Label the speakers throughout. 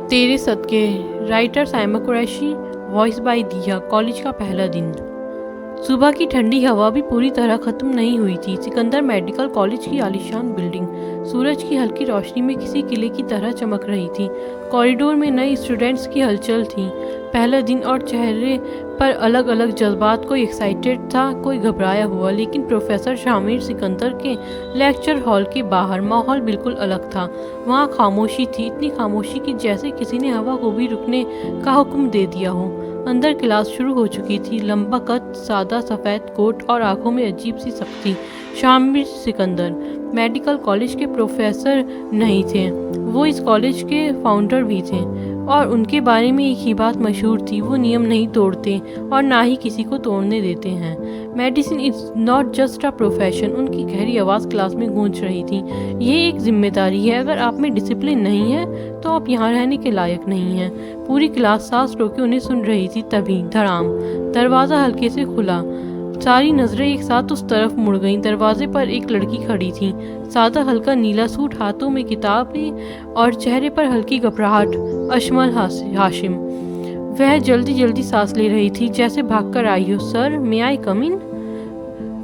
Speaker 1: तेरे सदके। Writer Saima Qureshi, voice bye दिया। कॉलेज का पहला दिन। सुबह की ठंडी हवा भी पूरी तरह खत्म नहीं हुई थी। सिकंदर मेडिकल कॉलेज की आलीशान बिल्डिंग सूरज की हल्की रोशनी में किसी किले की तरह चमक रही थी। कॉरिडोर में नए स्टूडेंट्स की हलचल थी। पहला दिन और चेहरे पर अलग अलग जज्बात। कोई एक्साइटेड था, कोई घबराया हुआ। लेकिन प्रोफेसर शामिर सिकंदर के लेक्चर हॉल के बाहर माहौल बिल्कुल अलग था। वहाँ खामोशी थी, इतनी खामोशी कि जैसे किसी ने हवा को भी रुकने का हुक्म दे दिया हो। अंदर क्लास शुरू हो चुकी थी। लंबा कद, सादा सफ़ेद कोट और आंखों में अजीब सी सख्ती। शामिर सिकंदर मेडिकल कॉलेज के प्रोफेसर नहीं थे, वो इस कॉलेज के फाउंडर भी थे। और उनके बारे में एक ही बात मशहूर थी, वो नियम नहीं तोड़ते और ना ही किसी को तोड़ने देते हैं। Medicine is not just a profession. उनकी गहरी आवाज़ क्लास में गूंज रही थी। ये एक जिम्मेदारी है। अगर आप में डिसिप्लिन नहीं है तो आप यहाँ रहने के लायक नहीं हैं। पूरी क्लास सांस रोके उन्हें सुन रही थी। तभी धड़ाम, दरवाज़ा हल्के से खुला। सारी नज़रें एक साथ उस तरफ मुड़ गईं। दरवाजे पर एक लड़की खड़ी थी, सादा हल्का नीला सूट, हाथों में किताबें और चेहरे पर हल्की घबराहट। अशमल हाशिम। वह जल्दी जल्दी सांस ले रही थी, जैसे भागकर आई हो। सर, मे आई कम इन?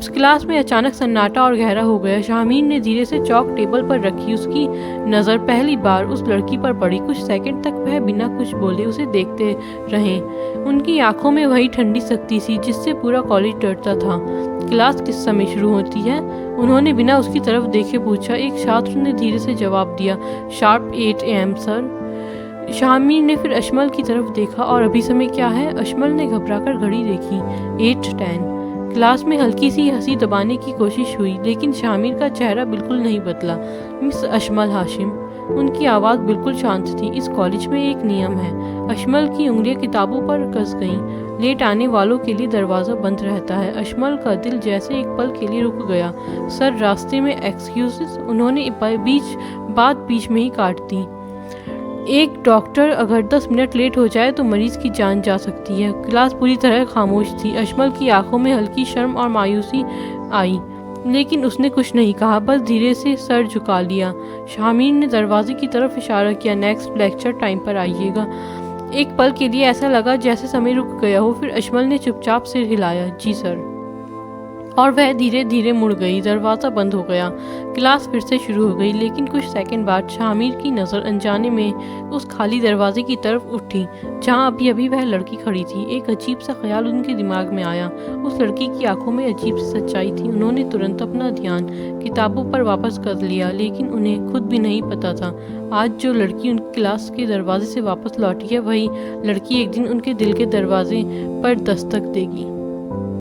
Speaker 1: क्लास में अचानक सन्नाटा और गहरा हो गया। शामीर ने धीरे से चौक टेबल पर रखी। उसकी नज़र पहली बार उस लड़की पर पड़ी। कुछ सेकंड तक वह बिना कुछ बोले उसे देखते रहे। उनकी आंखों में वही ठंडी सख्ती थी जिससे पूरा कॉलेज डरता था। क्लास किस समय शुरू होती है? उन्होंने बिना उसकी तरफ देखे पूछा। एक छात्र ने धीरे से जवाब दिया, शार्प 8 AM सर। शामीर ने फिर अशमल की तरफ देखा। और अभी समय क्या है? अशमल ने घबराकर घड़ी देखी। 8:10। क्लास में हल्की सी हंसी दबाने की कोशिश हुई, लेकिन शामिर का चेहरा बिल्कुल नहीं बदला। मिस अशमल हाशिम। उनकी आवाज़ बिल्कुल शांत थी। इस कॉलेज में एक नियम है। अशमल की उंगलियां किताबों पर कस गईं। लेट आने वालों के लिए दरवाज़ा बंद रहता है। अशमल का दिल जैसे एक पल के लिए रुक गया। सर, रास्ते में एक्सक्यूज़। उन्होंने बात बीच में ही काट दी। एक डॉक्टर अगर 10 मिनट लेट हो जाए तो मरीज की जान जा सकती है। क्लास पूरी तरह खामोश थी। अशमल की आंखों में हल्की शर्म और मायूसी आई, लेकिन उसने कुछ नहीं कहा, बस धीरे से सर झुका लिया। शामीर ने दरवाजे की तरफ इशारा किया, नेक्स्ट लेक्चर टाइम पर आइएगा। एक पल के लिए ऐसा लगा जैसे समय रुक गया हो। फिर अशमल ने चुपचाप सिर हिलाया, जी सर। और वह धीरे धीरे मुड़ गई। दरवाज़ा बंद हो गया। क्लास फिर से शुरू हो गई। लेकिन कुछ सेकंड बाद शामिर की नज़र अनजाने में उस खाली दरवाजे की तरफ उठी जहां अभी अभी वह लड़की खड़ी थी। एक अजीब सा ख्याल उनके दिमाग में आया। उस लड़की की आंखों में अजीब सी सच्चाई थी। उन्होंने तुरंत अपना ध्यान किताबों पर वापस कर लिया, लेकिन उन्हें खुद भी नहीं पता था आज जो लड़की उनकी क्लास के दरवाजे से वापस लौटी है, वही लड़की एक दिन उनके दिल के दरवाजे पर दस्तक देगी।